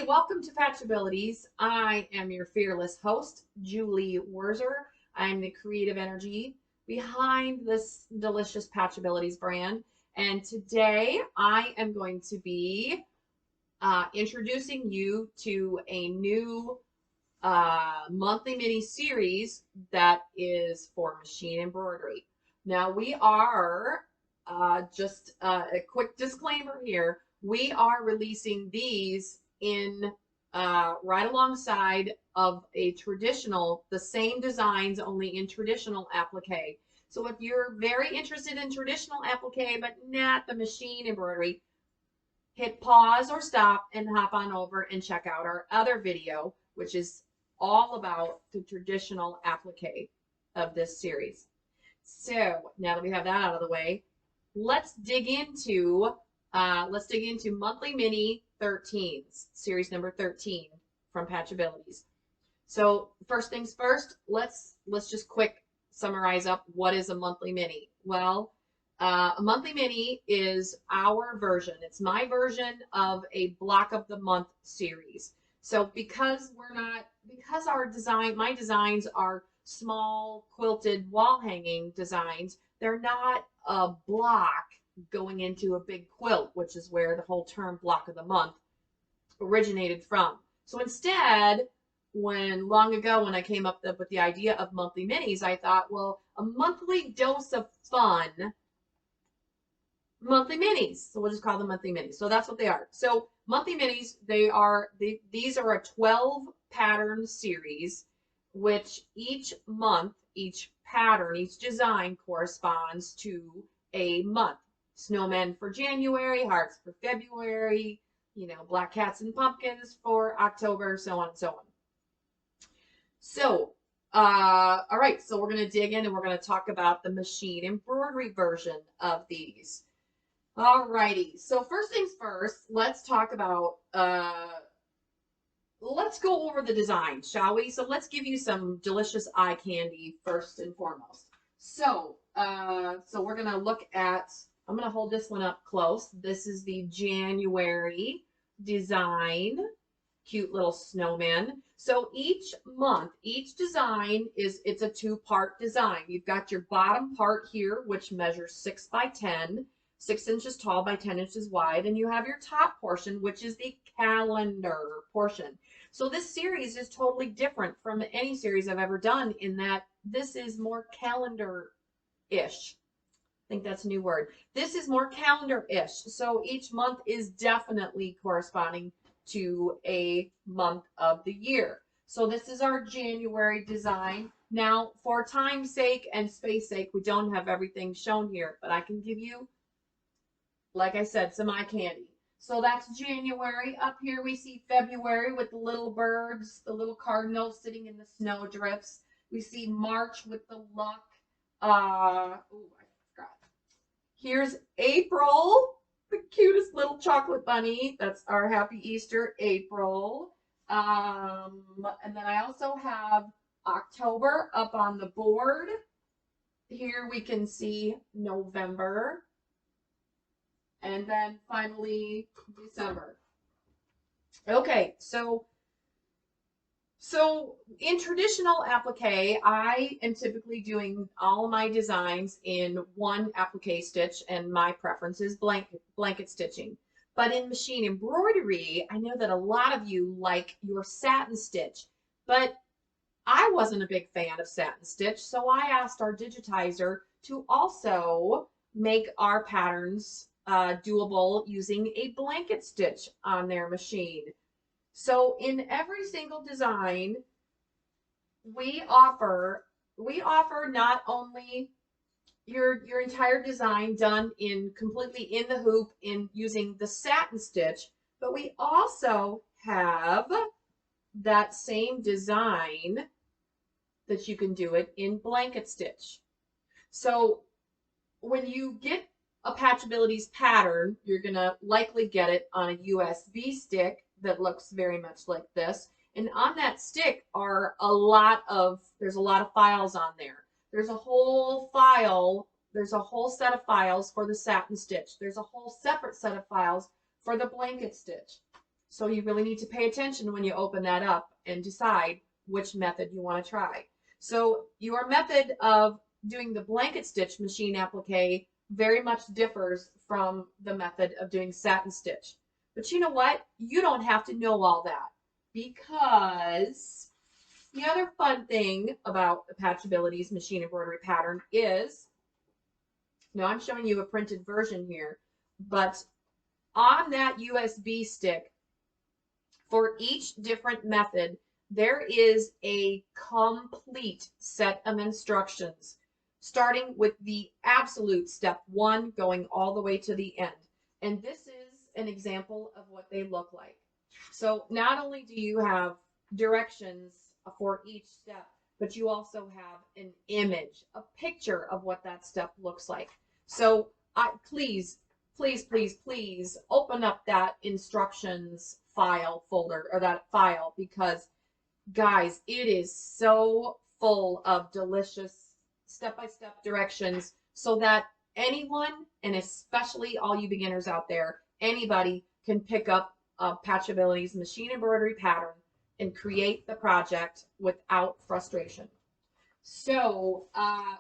welcome to Patchabilities. I am your fearless host, Julie Werzer. I'm the creative energy behind this delicious Patchabilities brand. And today I am going to be introducing you to a new monthly mini series that is for machine embroidery. Now, we are just a quick disclaimer here. We are releasing these in right alongside of a traditional, the same designs, only in traditional applique. So if you're very interested in traditional applique, but not the machine embroidery, hit pause or stop and hop on over and check out our other video, which is all about the traditional applique of this series. So now that we have that out of the way, let's dig into monthly mini 13s, series number 13 from Patchabilities. So first things first, let's just quick summarize up what is a monthly mini. Well, a monthly mini is our version. It's my version of a block of the month series. So because my designs are small quilted wall hanging designs, they're not a block going into a big quilt, which is where the whole term block of the month originated from. So instead, long ago when I came up with the idea of monthly minis, I thought, well, a monthly dose of fun, monthly minis. So we'll just call them monthly minis. So that's what they are. So monthly minis, these are a 12 pattern series, which each month, each pattern, each design corresponds to a month. Snowmen for January, hearts for February, black cats and pumpkins for October, so on and so on. So, all right, so we're going to dig in and we're going to talk about the machine embroidery version of these. All righty, so first things first, let's talk about, let's go over the design, shall we? So let's give you some delicious eye candy first and foremost. So, we're going to look at, I'm going to hold this one up close. This is the January design, cute little snowman. So each month, each design it's a two-part design. You've got your bottom part here, which measures 6 by 10, 6 inches tall by 10 inches wide, and you have your top portion, which is the calendar portion. So this series is totally different from any series I've ever done in that this is more calendar-ish. I think that's a new word. This is more calendar-ish. So each month is definitely corresponding to a month of the year. So this is our January design. Now, for time's sake and space sake, we don't have everything shown here, but I can give you, like I said, some eye candy. So that's January. Up here we see February with the little birds, the little cardinals sitting in the snow drifts. We see March with the luck. Here's April, the cutest little chocolate bunny. That's our Happy Easter, April. And then I also have October up on the board. Here we can see November. And then finally December. Okay, so in traditional applique, I am typically doing all my designs in one applique stitch, and my preference is blanket stitching. But in machine embroidery, I know that a lot of you like your satin stitch, but I wasn't a big fan of satin stitch, so I asked our digitizer to also make our patterns doable using a blanket stitch on their machine. So in every single design, we offer not only your entire design done completely in the hoop in using the satin stitch, but we also have that same design that you can do it in blanket stitch. So when you get a Patchabilities pattern, you're gonna likely get it on a USB stick that looks very much like this. And on that stick are there's a lot of files on there. There's a whole set of files for the satin stitch. There's a whole separate set of files for the blanket stitch. So you really need to pay attention when you open that up and decide which method you want to try. So your method of doing the blanket stitch machine applique very much differs from the method of doing satin stitch. But you know what? You don't have to know all that, because the other fun thing about the Patchability's machine embroidery pattern is, now I'm showing you a printed version here, but on that USB stick, for each different method, there is a complete set of instructions, starting with the absolute step one, going all the way to the end. And this is an example of what they look like. So not only do you have directions for each step, but you also have an image, a picture of what that step looks like. So please, please, please, please open up that instructions file folder, or that file, because guys, it is so full of delicious step-by-step directions, so that anyone, and especially all you beginners out there, anybody can pick up Patchability's machine embroidery pattern and create the project without frustration. So,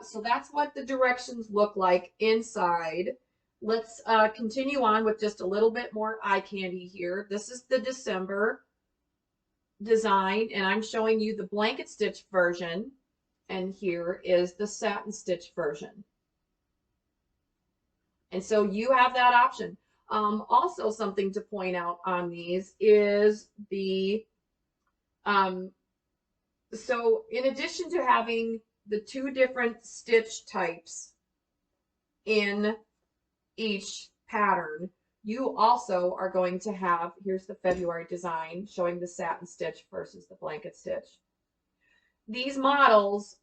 so that's what the directions look like inside. Let's continue on with just a little bit more eye candy here. This is the December design, and I'm showing you the blanket stitch version, and here is the satin stitch version. And so you have that option. Also, something to point out on these is the, so in addition to having the two different stitch types in each pattern, you also are going to have, here's the February design showing the satin stitch versus the blanket stitch. These models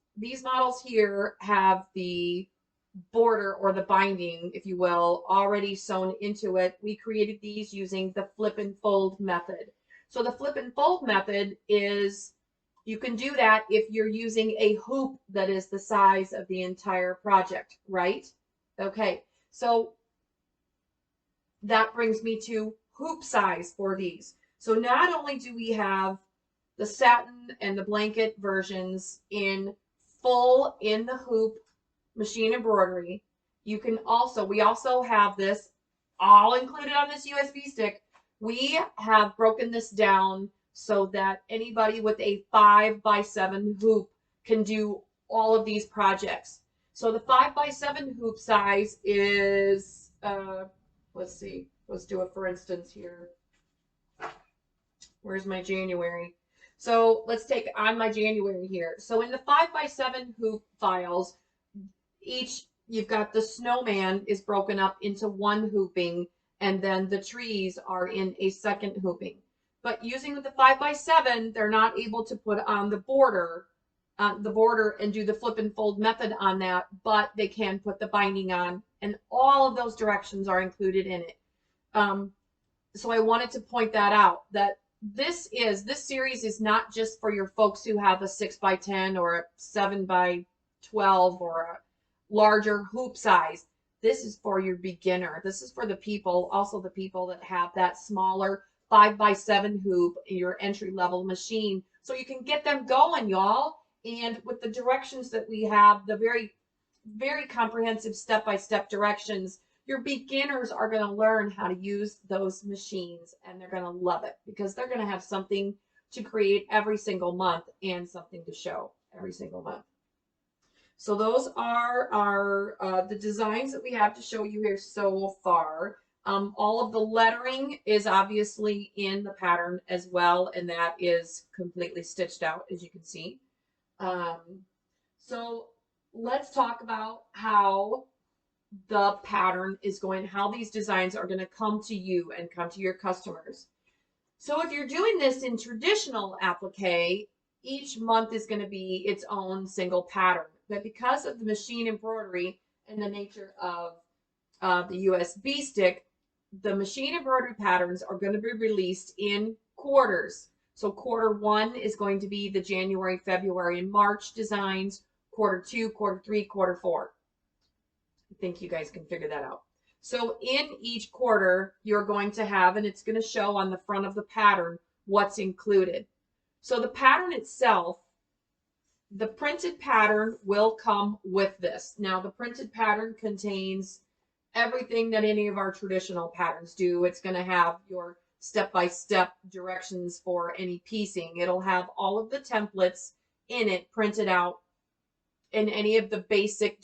here have the border, or the binding, if you will, already sewn into it. We created these using the flip and fold method. So the flip and fold method is, you can do that if you're using a hoop that is the size of the entire project, right? Okay, so that brings me to hoop size for these. So not only do we have the satin and the blanket versions in full in the hoop machine embroidery, you can also, we also have this all included on this USB stick. We have broken this down so that anybody with a 5x7 hoop can do all of these projects. So the 5x7 hoop size is, let's see, let's do it for instance here. Where's my January? So let's take on my January here. So in the 5x7 hoop files, each, you've got the snowman is broken up into one hooping, and then the trees are in a second hooping. But using the 5x7, they're not able to put on the border and do the flip and fold method on that, but they can put the binding on, and all of those directions are included in it. So I wanted to point that out, that this series is not just for your folks who have a 6x10 or a 7x12 or a larger hoop size. This is for your beginner. This is for the people, also the people that have that smaller 5x7 hoop in your entry level machine, so you can get them going, y'all. And with the directions that we have, the very, very comprehensive step-by-step directions, your beginners are going to learn how to use those machines, and they're going to love it, because they're going to have something to create every single month and something to show every single month. So those are our the designs that we have to show you here so far. All of the lettering is obviously in the pattern as well, and that is completely stitched out, as you can see. So let's talk about how the pattern is going, how these designs are going to come to you and come to your customers. So if you're doing this in traditional applique, each month is going to be its own single pattern. But because of the machine embroidery and the nature of the USB stick, the machine embroidery patterns are going to be released in quarters. So quarter one is going to be the January, February, and March designs. Quarter two, quarter three, quarter four. I think you guys can figure that out. So in each quarter, you're going to have, and it's going to show on the front of the pattern what's included. So the pattern itself, the printed pattern will come with this. Now, the printed pattern contains everything that any of our traditional patterns do. It's going to have your step-by-step directions for any piecing. It'll have all of the templates in it printed out, and any of the basic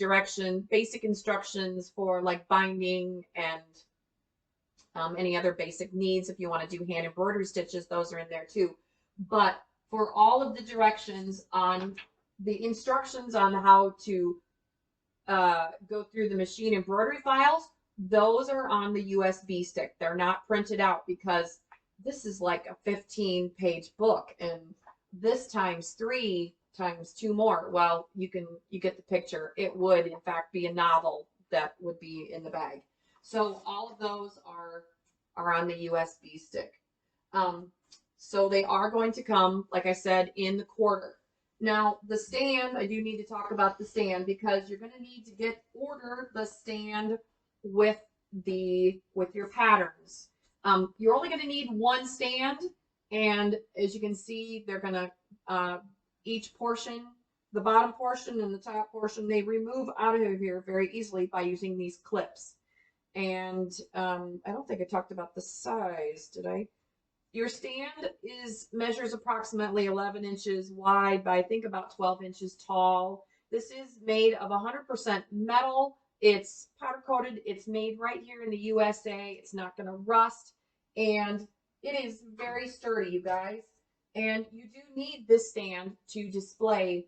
instructions for like binding and any other basic needs. If you want to do hand embroidery stitches, those are in there too. But for all of the directions on the instructions on how to go through the machine embroidery files, those are on the USB stick. They're not printed out because this is like a 15-page book, and this times 3 times 2 more. Well, you get the picture. It would in fact be a novel that would be in the bag. So all of those are on the USB stick. So they are going to come, like I said, in the quarter. Now, the stand, I do need to talk about the stand because you're going to need to order the stand with your patterns. You're only going to need one stand, and as you can see, they're going to, each portion, the bottom portion and the top portion, they remove out of here very easily by using these clips. And I don't think I talked about the size, did I? Your stand measures approximately 11 inches wide by I think about 12 inches tall. This is made of 100% metal. It's powder coated. It's made right here in the USA. It's not going to rust, and it is very sturdy, you guys. And you do need this stand to display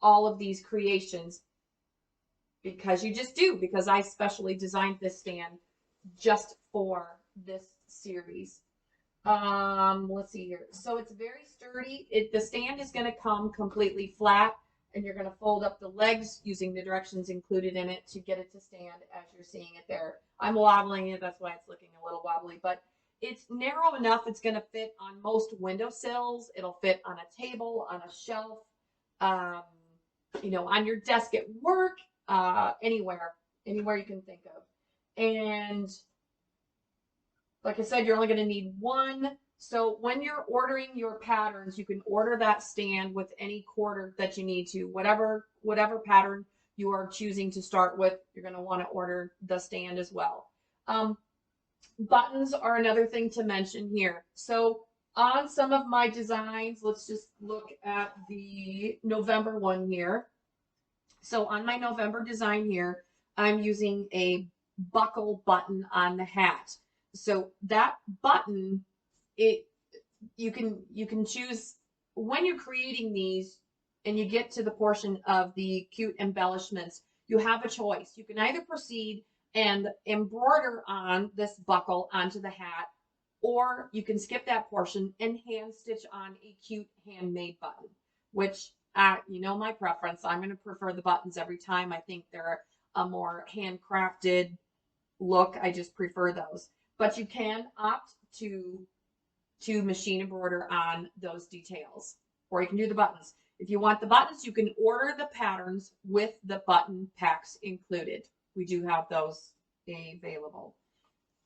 all of these creations, because you just do, because I specially designed this stand just for this series. Let's see here. So it's very sturdy. The stand is going to come completely flat, and you're going to fold up the legs using the directions included in it to get it to stand as you're seeing it there. I'm wobbling it, that's why it's looking a little wobbly, but it's narrow enough. It's going to fit on most windowsills. It'll fit on a table, on a shelf, on your desk at work, anywhere you can think of. And like I said, you're only going to need one. So when you're ordering your patterns, you can order that stand with any quarter that you need to. Whatever pattern you are choosing to start with, you're going to want to order the stand as well. Buttons are another thing to mention here. So on some of my designs, let's just look at the November one here. So on my November design here, I'm using a buckle button on the hat. So that button, you can choose when you're creating these and you get to the portion of the cute embellishments, you have a choice. You can either proceed and embroider on this buckle onto the hat, or you can skip that portion and hand stitch on a cute handmade button, which my preference. I'm going to prefer the buttons every time. I think they're a more handcrafted look. I just prefer those. But you can opt to machine embroider on those details, or you can do the buttons. If you want the buttons, you can order the patterns with the button packs included. We do have those available.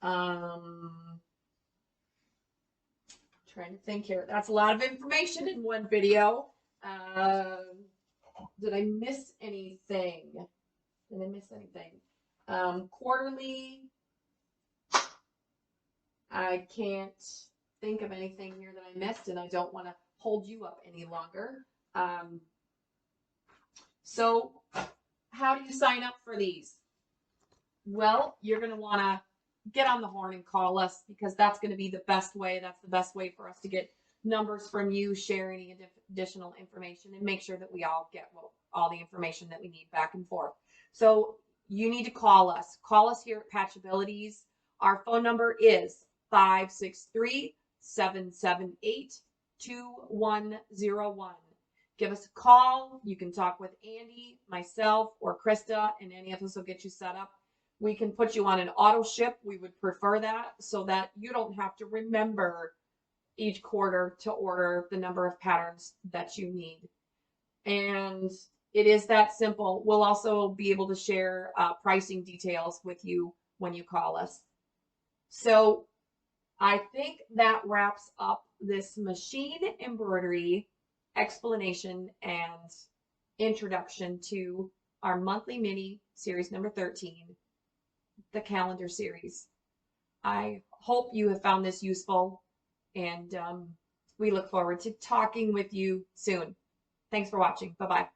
Trying to think here. That's a lot of information in one video. Did I miss anything? Quarterly, I can't think of anything here that I missed, and I don't want to hold you up any longer. So how do you sign up for these? Well, you're going to want to get on the horn and call us, because that's going to be the best way. That's the best way for us to get numbers from you, share any additional information, and make sure that we all get all the information that we need back and forth. So you need to call us. Call us here at Patchabilities. Our phone number is 563-778-2101. Give us a call. You can talk with Andy, myself, or Krista, and any of us will get you set up. We can put you on an auto ship. We would prefer that, so that you don't have to remember each quarter to order the number of patterns that you need. And it is that simple. We'll also be able to share pricing details with you when you call us. So I think that wraps up this machine embroidery explanation and introduction to our monthly mini series number 13, the calendar series. I hope you have found this useful, and we look forward to talking with you soon. Thanks for watching. Bye-bye.